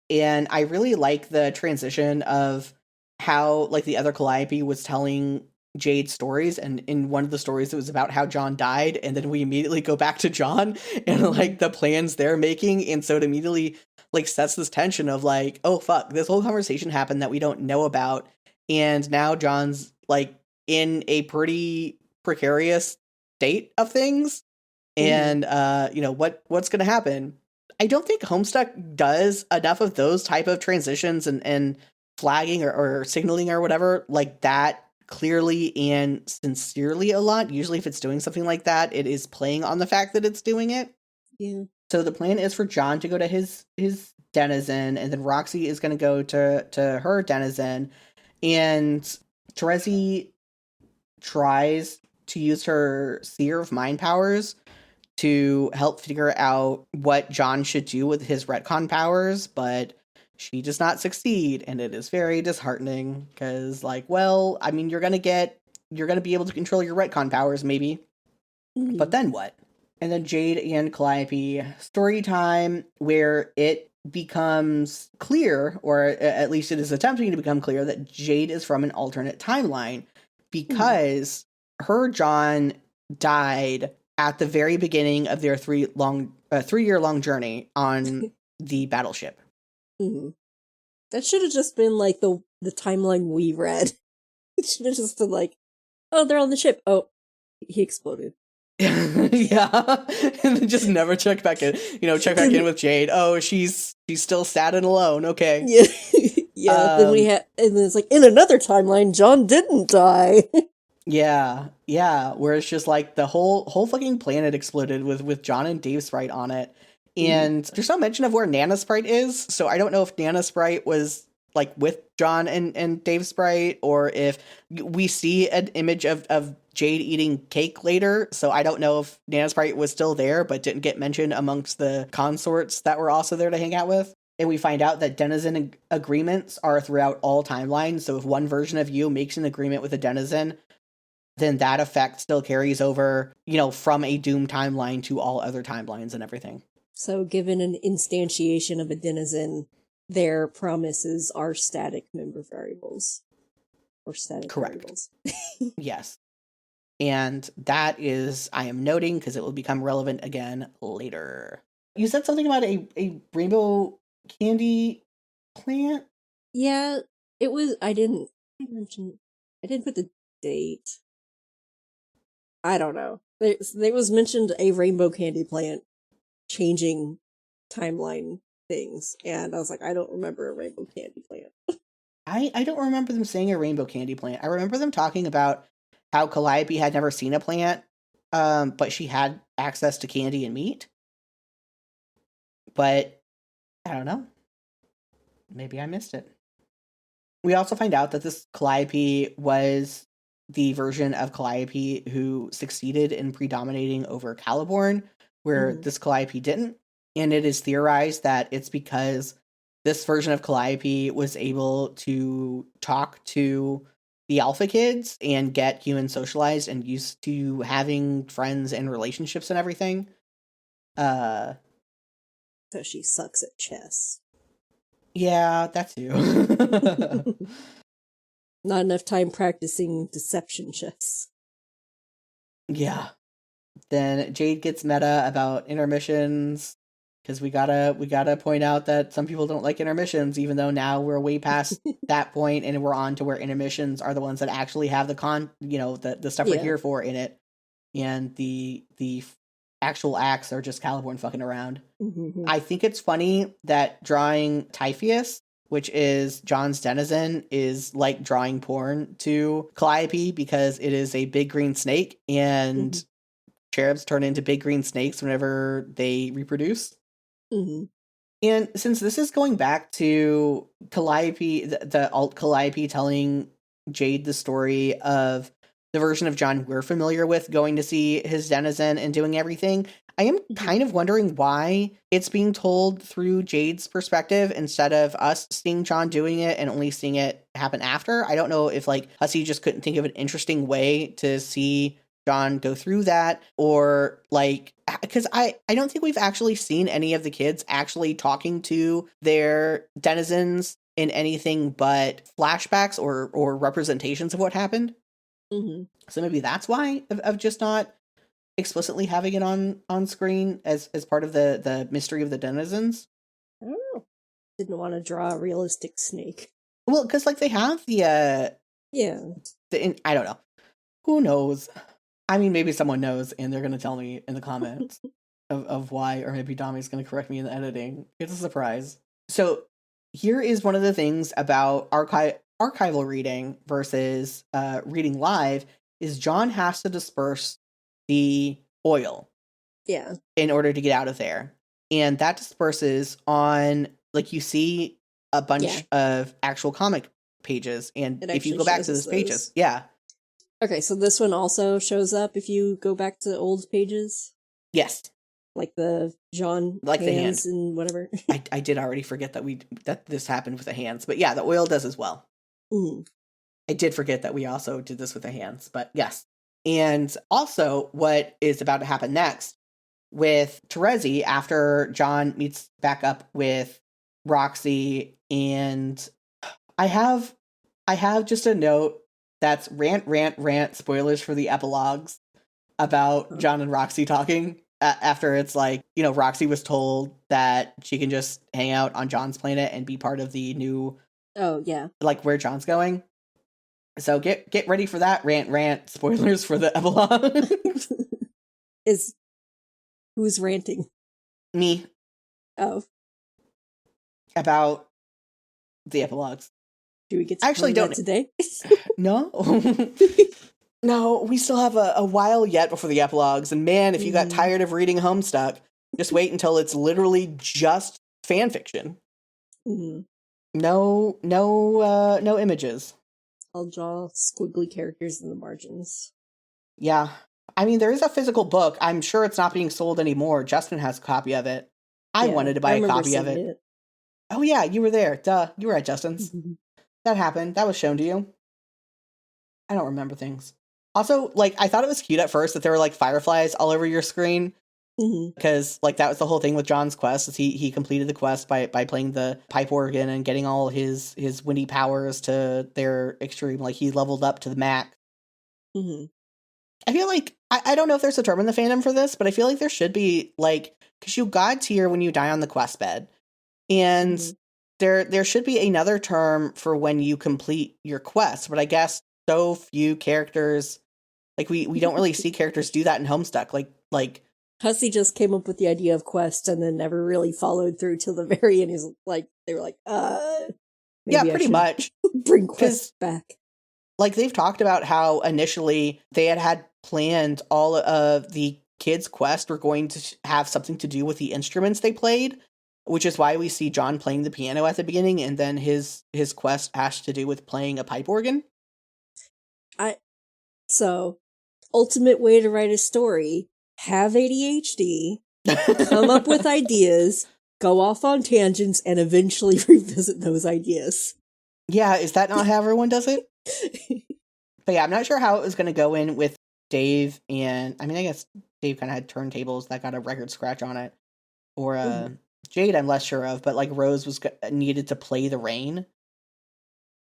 And I really like the transition of how, like, the other Calliope was telling Jade stories, and in one of the stories it was about how John died, and then we immediately go back to John and like the plans they're making, and so it immediately like sets this tension of like, oh fuck, this whole conversation happened that we don't know about, and now John's like in a pretty precarious state of things, and what's gonna happen. I don't think Homestuck does enough of those type of transitions and flagging or signaling or whatever like that clearly and sincerely a lot. Usually if it's doing something like that, it is playing on the fact that it's doing it. Yeah. So the plan is for John to go to his denizen, and then Roxy is going to go to her denizen, and Terezi tries to use her Seer of Mind powers to help figure out what John should do with his retcon powers, but she does not succeed, and it is very disheartening because, like, well, I mean, you're gonna be able to control your retcon powers, maybe, but then what? And then Jade and Calliope story time, where it becomes clear, or at least it is attempting to become clear, that Jade is from an alternate timeline because her John died at the very beginning of their 3-year long journey on the battleship. That should have just been like the timeline we read. It should have just been like, oh, they're on the ship. Oh, he exploded. Yeah, and then just never check back in. Check back in with Jade. Oh, she's still sad and alone. Okay. Yeah, yeah. Then and then it's like in another timeline, John didn't die. Yeah. Where it's just like the whole fucking planet exploded with John and Dave Sprite on it, and there's no mention of where Nana Sprite is. So I don't know if Nana Sprite was like with John and Dave Sprite, or if we see an image of Jade eating cake later. So I don't know if Nana Sprite was still there but didn't get mentioned amongst the consorts that were also there to hang out with. And we find out that denizen agreements are throughout all timelines. So if one version of you makes an agreement with a denizen, then that effect still carries over, from a Doom timeline to all other timelines and everything. So given an instantiation of a denizen, their promises are static member variables. Or static variables. Yes. And that is, I am noting, because it will become relevant again later. You said something about a rainbow candy plant? Yeah, it was, I didn't put the date. I don't know. There was mentioned a rainbow candy plant changing timeline things, and I was like, I don't remember a rainbow candy plant. I don't remember them saying a rainbow candy plant. I remember them talking about how Calliope had never seen a plant, but she had access to candy and meat. But I don't know. Maybe I missed it. We also find out that this Calliope was the version of Calliope who succeeded in predominating over Caliborn, where this Calliope didn't. And it is theorized that it's because this version of Calliope was able to talk to the Alpha Kids and get human socialized and used to having friends and relationships and everything. So she sucks at chess. Yeah, that too. Not enough time practicing deception chess. Yeah. Then Jade gets meta about intermissions, because we gotta point out that some people don't like intermissions, even though now we're way past that point and we're on to where intermissions are the ones that actually have the the stuff we're here for in it, and the actual acts are just Caliborn fucking around. I think it's funny that drawing Typheus, which is John's denizen, is like drawing porn to Calliope, because it is a big green snake, and cherubs turn into big green snakes whenever they reproduce. And since this is going back to Calliope, the alt Calliope telling Jade the story of the version of John we're familiar with, going to see his denizen and doing everything, I am kind of wondering why it's being told through Jade's perspective instead of us seeing John doing it and only seeing it happen after. I don't know if like Hussey just couldn't think of an interesting way to see John go through that, or like, because I don't think we've actually seen any of the kids actually talking to their denizens in anything but flashbacks or representations of what happened. Mm-hmm. So maybe that's why of just not explicitly having it on screen as part of the mystery of the denizens. I don't know. Didn't want to draw a realistic snake. Well, because like they have the I don't know. Who knows? I mean, maybe someone knows and they're going to tell me in the comments of why, or maybe Dami's going to correct me in the editing. It's a surprise. So here is one of the things about archival reading versus reading live is John has to disperse the oil. Yeah. In order to get out of there. And that disperses on, like, you see a bunch of actual comic pages. And if you go back to those pages, Okay, so this one also shows up if you go back to old pages? Yes. Like the John like hands the hand. And whatever. I did already forget that this happened with the hands. But yeah, the oil does as well. Mm. I did forget that we also did this with the hands. But yes. And also what is about to happen next with Terezi after John meets back up with Roxy, and I have just a note that's rant spoilers for the epilogues about John and Roxy talking after it's like, you know, Roxy was told that she can just hang out on John's planet and be part of the new like where John's going. So get ready for that rant spoilers for the epilogue. Who's ranting? Me. Oh. About the epilogues. Do we get to actually don't today? No. No, we still have a while yet before the epilogues. And man, if you got tired of reading Homestuck, just wait until it's literally just fan fiction. Mm-hmm. No images. I'll draw squiggly characters in the margins. Yeah. I mean, there is a physical book. I'm sure it's not being sold anymore. Justin has a copy of it. I wanted to buy a copy of it. Oh yeah, you were there. Duh. You were at Justin's. Mm-hmm. That happened. That was shown to you. I don't remember things. Also, like, I thought it was cute at first that there were, like, fireflies all over your screen. Because, like, that was the whole thing with John's quest, is he completed the quest by playing the pipe organ and getting all his windy powers to their extreme. Like, he leveled up to the max. Mm-hmm. I feel like, I don't know if there's a term in the fandom for this, but I feel like there should be, like, because you god tier when you die on the quest bed. And there should be another term for when you complete your quest, but I guess so few characters, like, we don't really see characters do that in Homestuck. Like Hussey just came up with the idea of quest and then never really followed through till the very end. He's like, they were like, yeah, pretty much. Bring quest back. Like, they've talked about how initially they had planned all of the kids' quest were going to have something to do with the instruments they played, which is why we see John playing the piano at the beginning, and then his quest has to do with playing a pipe organ. So, ultimate way to write a story, have ADHD, come up with ideas, go off on tangents, and eventually revisit those ideas. Yeah, is that not how everyone does it? But yeah, I'm not sure how it was going to go in with Dave, and I mean, I guess Dave kind of had turntables that got a record scratch on it. Or Jade, I'm less sure of, but like Rose was needed to play the rain,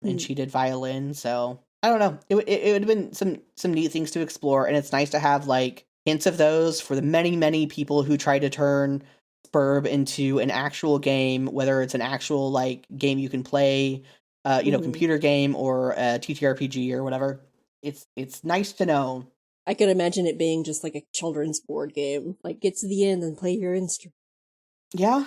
and she did violin, so I don't know. It would have been some neat things to explore, and it's nice to have like hints of those for the many people who try to turn Spurb into an actual game, whether it's an actual like game you can play, computer game, or a TTRPG or whatever. It's nice to know. I could imagine it being just like a children's board game, like get to the end and play your instrument. Yeah.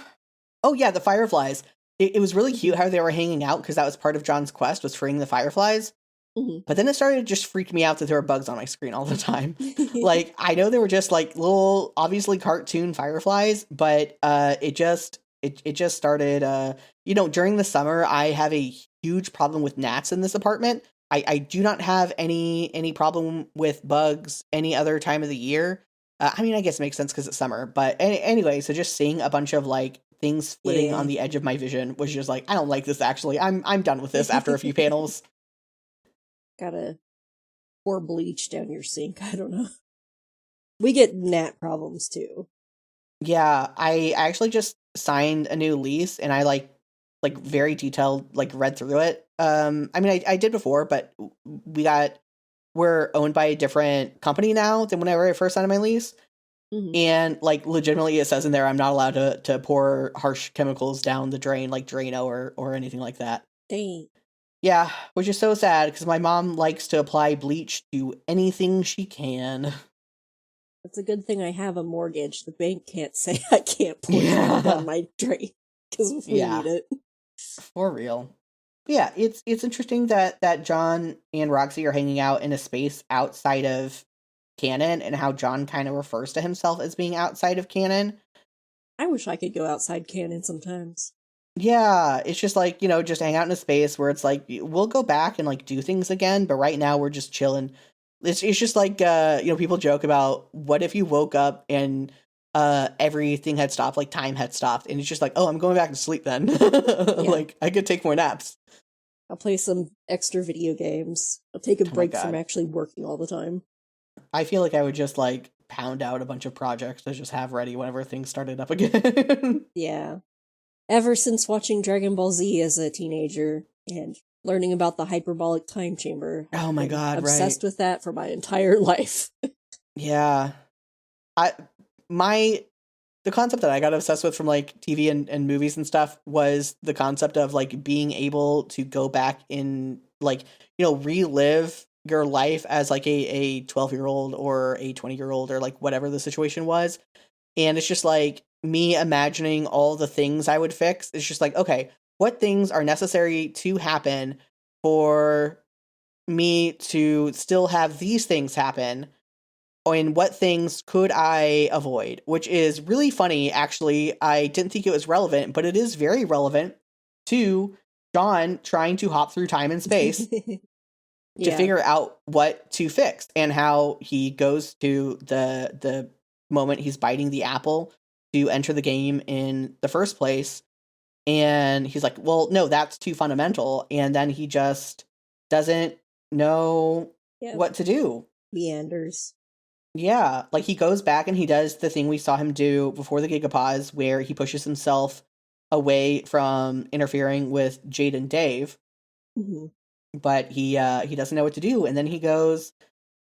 Oh yeah, the fireflies. It was really cute how they were hanging out, because that was part of John's quest, was freeing the fireflies. But then it started to just freak me out that there were bugs on my screen all the time. Like, I know they were just like little, obviously cartoon fireflies, but it just it just started, during the summer, I have a huge problem with gnats in this apartment. I do not have any problem with bugs any other time of the year. I mean, I guess it makes sense because it's summer, but anyway, so just seeing a bunch of like things flitting on the edge of my vision was just like, I don't like this actually. I'm done with this after a few panels. Gotta pour bleach down your sink. I don't know. We get gnat problems too. Yeah, I actually just signed a new lease and I like very detailed, like read through it. I mean, I did before, but we're owned by a different company now than whenever I first signed my lease. Mm-hmm. And like legitimately it says in there I'm not allowed to pour harsh chemicals down the drain like Drano or anything like that. Dang. Yeah, which is so sad because my mom likes to apply bleach to anything she can. It's a good thing I have a mortgage. The bank can't say I can't pour that down my drain because we need it. For real. Yeah, it's interesting that John and Roxy are hanging out in a space outside of canon and how John kind of refers to himself as being outside of canon. I wish I could go outside canon sometimes. Yeah, it's just like, just hang out in a space where it's like, we'll go back and like do things again, but right now we're just chilling. It's just like, people joke about what if you woke up and everything had stopped, like time had stopped, and it's just like, oh, I'm going back to sleep then. Like, I could take more naps. I'll play some extra video games. I'll take a break from actually working all the time. I feel like I would just like pound out a bunch of projects to just have ready whenever things started up again. Yeah. Ever since watching Dragon Ball Z as a teenager and learning about the hyperbolic time chamber. Oh my god, obsessed with that for my entire life. Yeah. The concept that I got obsessed with from like TV and movies and stuff was the concept of like being able to go back in like, relive your life as like a 12-year-old or a 20-year-old or like whatever the situation was. And it's just like me imagining all the things I would fix. It's just like, okay, what things are necessary to happen for me to still have these things happen? And what things could I avoid? Which is really funny, actually. I didn't think it was relevant, but it is very relevant to John trying to hop through time and space to figure out what to fix, and how he goes to the moment he's biting the apple to enter the game in the first place. And he's like, well, no, that's too fundamental. And then he just doesn't know what to do. Meanders. Yeah, like he goes back and he does the thing we saw him do before the gigapause, where he pushes himself away from interfering with Jade and Dave. Mm-hmm. But he doesn't know what to do, and then he goes,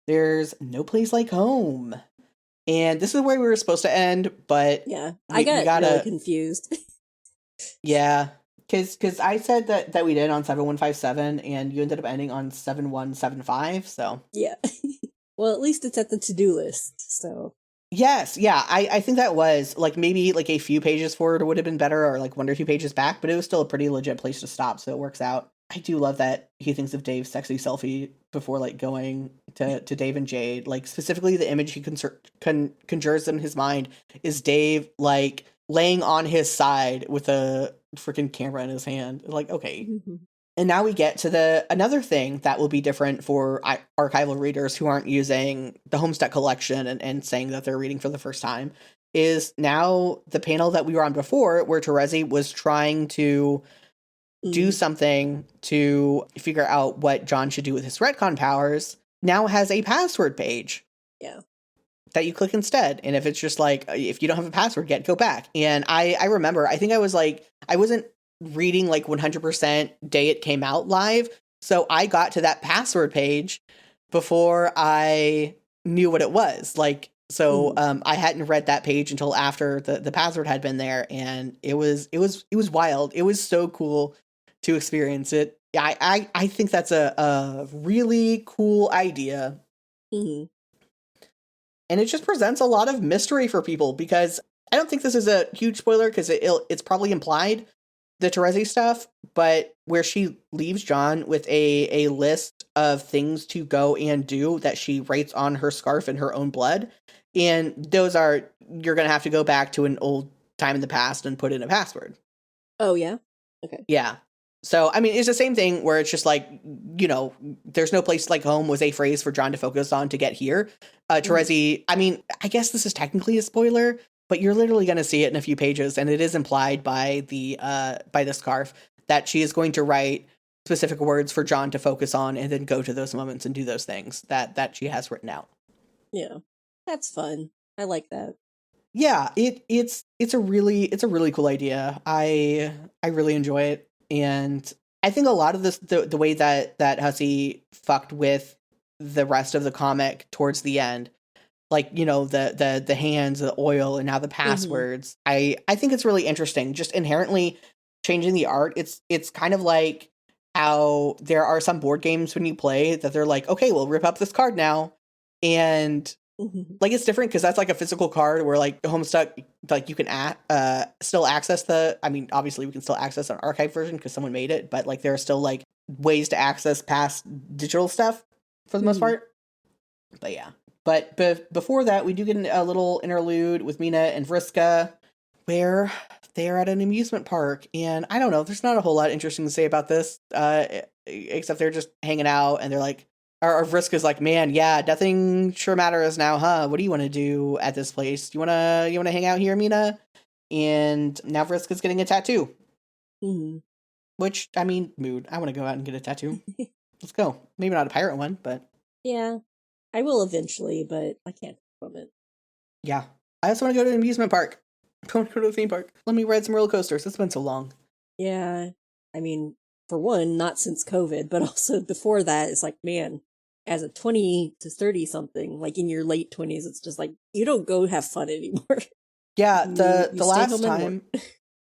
"There's no place like home." And this is where we were supposed to end, but I got really confused. Yeah, because I said that we did on 7157, and you ended up ending on 7175. So yeah. Well, at least it's at the to-do list, so. Yes, yeah, I think that was, like, maybe, like, a few pages forward would have been better, or, like, 1 or 2 pages back, but it was still a pretty legit place to stop, so it works out. I do love that he thinks of Dave's sexy selfie before, like, going to Dave and Jade. Like, specifically the image he conjures in his mind is Dave, like, laying on his side with a freaking camera in his hand. Like, okay. Mm-hmm. And now we get to another thing that will be different for archival readers who aren't using the Homestuck collection and saying that they're reading for the first time, is now the panel that we were on before, where Terezi was trying to do something to figure out what John should do with his retcon powers, now has a password page. Yeah. That you click instead. And if it's just like, if you don't have a password yet, go back. And I remember, I think I was like, I wasn't reading like 100% day it came out live, so I got to that password page before I knew what it was. Like, so I hadn't read that page until after the password had been there, and it was wild. It was so cool to experience it. Yeah, I think that's a really cool idea. Mm-hmm. And it just presents a lot of mystery for people, because I don't think this is a huge spoiler, because it's probably implied, the Terezi stuff, but where she leaves John with a list of things to go and do that she writes on her scarf in her own blood. And those are, you're going to have to go back to an old time in the past and put in a password. Oh, yeah? Okay. Yeah. So, I mean, it's the same thing where it's just like, there's no place like home was a phrase for John to focus on to get here. Terezi, I mean, I guess this is technically a spoiler, but you're literally going to see it in a few pages, and it is implied by the scarf that she is going to write specific words for John to focus on and then go to those moments and do those things that she has written out. Yeah. That's fun. I like that. Yeah, it's a really cool idea. I really enjoy it. And I think a lot of this, the way that Hussey fucked with the rest of the comic towards the end, like, the hands, the oil, and now the passwords, I think it's really interesting. Just inherently changing the art. It's kind of like how there are some board games when you play that they're like, okay, we'll rip up this card now. And like, it's different because that's like a physical card where like Homestuck, like you can still access obviously we can still access an archive version because someone made it, but like there are still like ways to access past digital stuff for the most part. But yeah, but before that, we do get a little interlude with Mina and Vriska where they're at an amusement park, and I don't know, there's not a whole lot interesting to say about this, except they're just hanging out, and they're like, or Vriska's like, man, yeah, nothing sure matters now, huh? What do you want to do at this place? You wanna hang out here, Mina? And now Vriska's getting a tattoo. Which, I mean, mood. I want to go out and get a tattoo. Let's go. Maybe not a pirate one, but yeah, I will eventually, but I can't from it. Yeah, I also want to go to an amusement park. I want to go to a theme park. Let me ride some roller coasters. It's been so long. Yeah, I mean, for one, not since COVID, but also before that, it's like, man, as a 20 to 30 something, like in your late 20s, it's just like, you don't go have fun anymore. Yeah, you the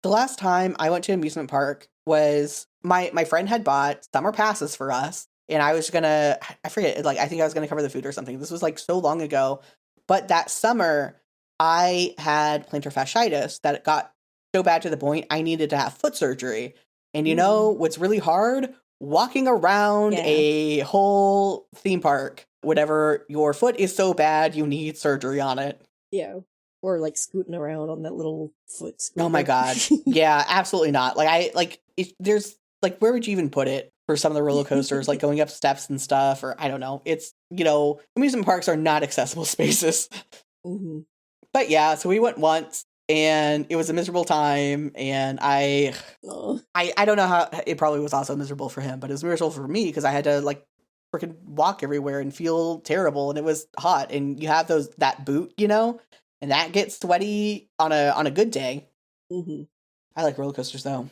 last time I went to an amusement park was my friend had bought summer passes for us, and I was gonna, I forget, like I think I was gonna cover the food or something. This was like so long ago, but that summer I had plantar fasciitis that got so bad to the point I needed to have foot surgery. And you know what's really hard? Walking around a whole theme park, whatever, your foot is so bad you need surgery on it. Yeah. Or like scooting around on that little foot scooter. Oh my god. Yeah, absolutely not. Like there's like, where would you even put it for some of the roller coasters, like going up steps and stuff, or I don't know. It's, amusement parks are not accessible spaces. But yeah, so we went once, and it was a miserable time, and I don't know how, it probably was also miserable for him, but it was miserable for me because I had to like freaking walk everywhere and feel terrible, and it was hot, and you have that boot, and that gets sweaty on a good day. I like roller coasters though.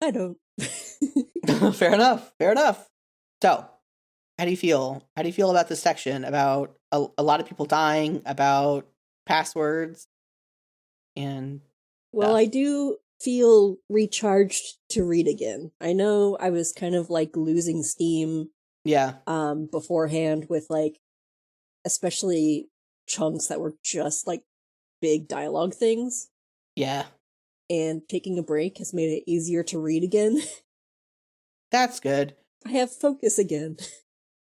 I don't. Fair enough. So, how do you feel? How do you feel about this section about a lot of people dying, about passwords? And well, I do feel recharged to read again. I know I was kind of like losing steam beforehand with like especially chunks that were just like big dialogue things. Yeah. And taking a break has made it easier to read again. That's good. I have focus again.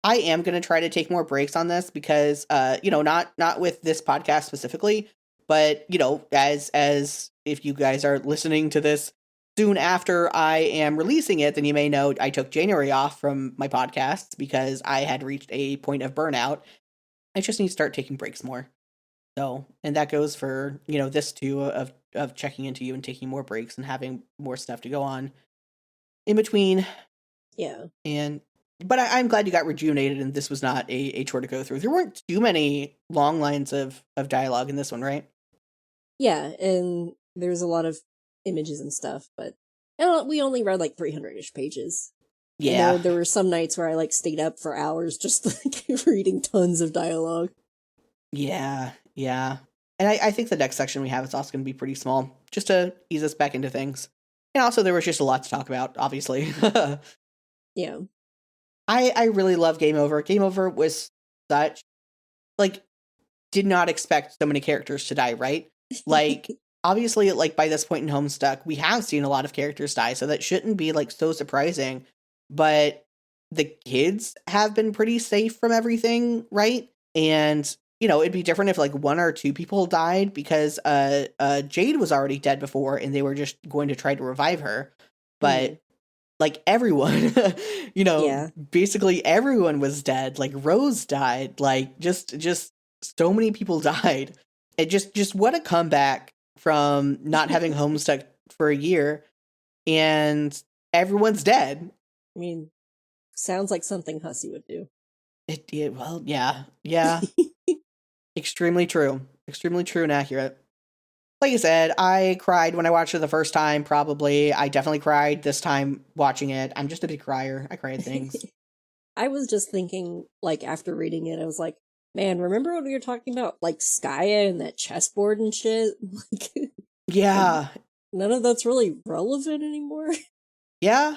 I am going to try to take more breaks on this because not with this podcast specifically, but as if you guys are listening to this soon after I am releasing it, then you may know I took January off from my podcasts because I had reached a point of burnout. I just need to start taking breaks more. So, and that goes for, this too, of checking into you and taking more breaks and having more stuff to go on in between. Yeah. But I'm glad you got rejuvenated and this was not a chore to go through. There weren't too many long lines of dialogue in this one, right? Yeah, and there's a lot of images and stuff, but we only read like 300-ish pages. Yeah. There were some nights where I like stayed up for hours just like reading tons of dialogue. Yeah. And I think the next section we have is also going to be pretty small, just to ease us back into things. And also there was just a lot to talk about, obviously. Yeah. I really love Game Over. Game Over was such, like, did not expect so many characters to die, right? Like, obviously, like, by this point in Homestuck, we have seen a lot of characters die, so that shouldn't be, like, so surprising. But the kids have been pretty safe from everything, right? And it'd be different if like one or two people died, because Jade was already dead before and they were just going to try to revive her. But like everyone, Yeah. basically everyone was dead. Like Rose died. Like just so many people died. It just what a comeback from not having Homestuck for a year, and everyone's dead. I mean, sounds like something Hussey would do. Well, yeah. Extremely true and accurate. Like I said, I cried when I watched it the first time, probably. I definitely cried this time watching it. I'm just a big crier. I cry at things. I was just thinking, like, after reading it, I was like, man, remember when we were talking about, like, Skaya and that chessboard and shit? Like, Yeah. none of that's really relevant anymore. Yeah.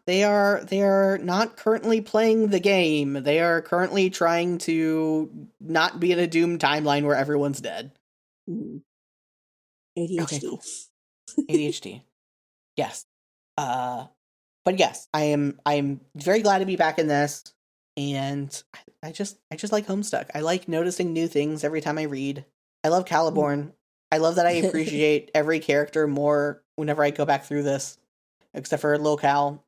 They are not currently playing the game. They are currently trying to not be in a doomed timeline where everyone's dead. ADHD. Okay, cool. ADHD. Yes. But yes, I am very glad to be back in this, and I just like Homestuck. I like noticing new things every time I read. I love Caliborn. I love that I appreciate every character more whenever I go back through this, except for Lil Cal.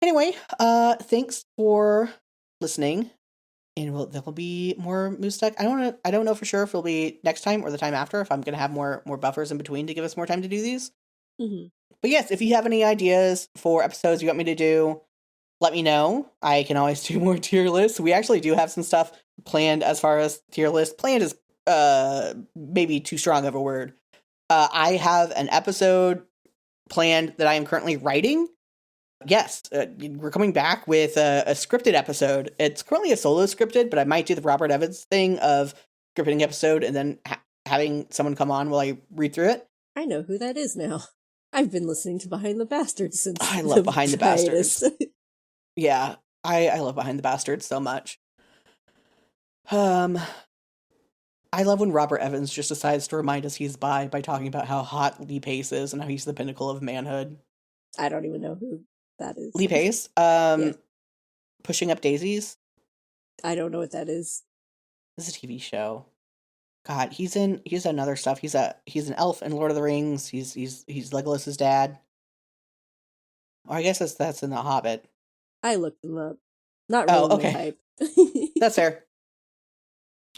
Anyway, thanks for listening, and there will be more Moosestuck. I don't know for sure if it'll be next time or the time after, if I'm gonna have more buffers in between to give us more time to do these. But yes, if you have any ideas for episodes you want me to do, let me know. I can always do more tier lists. We actually do have some stuff planned as far as tier list. Planned is maybe too strong of a word. I have an episode planned that I am currently writing. Yes, we're coming back with a scripted episode. It's currently a solo scripted, but I might do the Robert Evans thing of scripting episode and then having someone come on while I read through it. I know who that is now. I've been listening to Behind the Bastards since I love Behind the hiatus. Bastards. Yeah, I love Behind the Bastards so much. I love when Robert Evans just decides to remind us he's bi by talking about how hot Lee Pace is and how he's the pinnacle of manhood. I don't even know who that is. Lee Pace? Pushing Up Daisies? I don't know what that is. This is a TV show. God, he's in other stuff. He's an elf in Lord of the Rings. He's Legolas's dad. Or I guess that's in The Hobbit. I looked them up. Not really okay. hype. That's fair.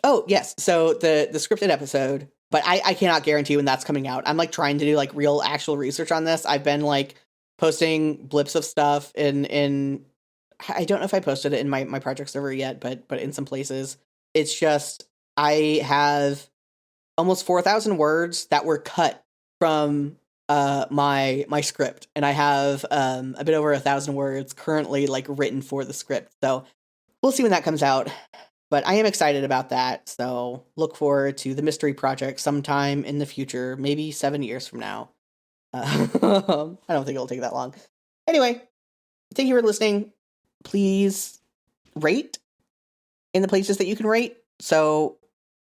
Oh, yes. So the scripted episode, but I cannot guarantee when that's coming out. I'm like trying to do like real actual research on this. I've been like posting blips of stuff in I don't know if I posted it in my project server yet, but in some places. It's just I have almost 4,000 words that were cut from my script, and I have a bit over 1,000 words currently like written for the script. So we'll see when that comes out. But I am excited about that, so look forward to the mystery project sometime in the future, maybe 7 years from now. I don't think it'll take that long. Anyway, thank you for listening. Please rate in the places that you can rate. So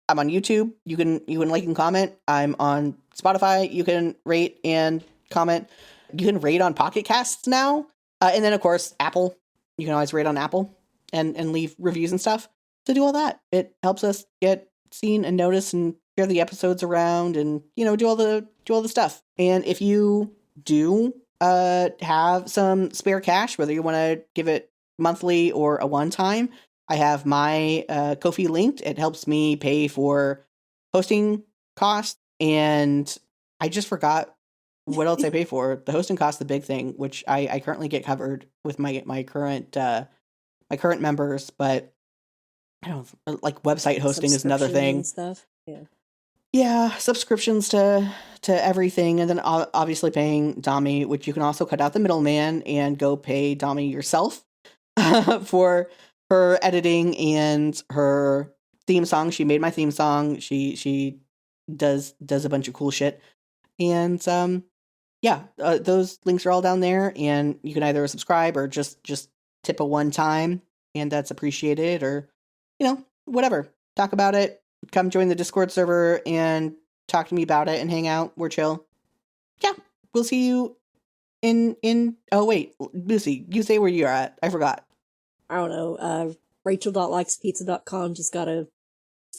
I'm on YouTube. You can like and comment. I'm on Spotify. You can rate and comment. You can rate on Pocket Casts now. And then, of course, Apple. You can always rate on Apple and leave reviews and stuff. To do all that, it helps us get seen and noticed and share the episodes around and, do all the stuff. And if you do have some spare cash, whether you want to give it monthly or a one-time, I have my Ko-fi linked. It helps me pay for hosting costs, and I just forgot what else I pay for. The hosting costs, the big thing, which I currently get covered with my current members, but I don't know, like website hosting is another thing. Stuff. Yeah, subscriptions to everything, and then obviously paying Dami, which you can also cut out the middleman and go pay Dami yourself for her editing and her theme song. She made my theme song. She does a bunch of cool shit, and those links are all down there, and you can either subscribe or just tip a one time, and that's appreciated, or whatever. Talk about it. Come join the Discord server and talk to me about it and hang out. We're chill. Yeah, we'll see you in. Oh wait, Lucy, you say where you're at. I forgot. I don't know. Rachel.likespizza.com just got a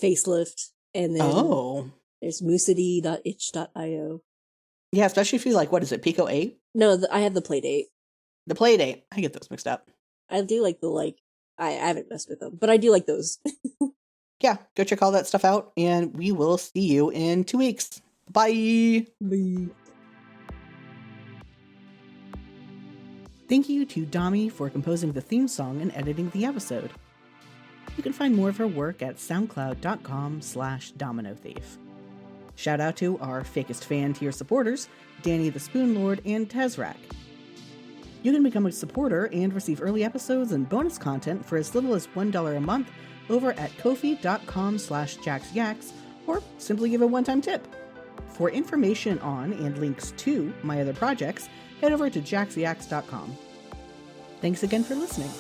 facelift. And then there's moosedy.itch.io. Yeah, especially if you like, what is it, Pico 8? No, I have the Playdate. The Playdate. I get those mixed up. I do like I haven't messed with them, but I do like those. Yeah, go check all that stuff out, and we will see you in 2 weeks. Bye! Bye. Thank you to Dami for composing the theme song and editing the episode. You can find more of her work at soundcloud.com/dominothief. Shout out to our Fakest Fan tier supporters, Danny the Spoonlord and Tezrak. You can become a supporter and receive early episodes and bonus content for as little as $1 a month over at ko-fi.com/jaxyaks, or simply give a one-time tip. For information on and links to my other projects, head over to jaxyaks.com. Thanks again for listening.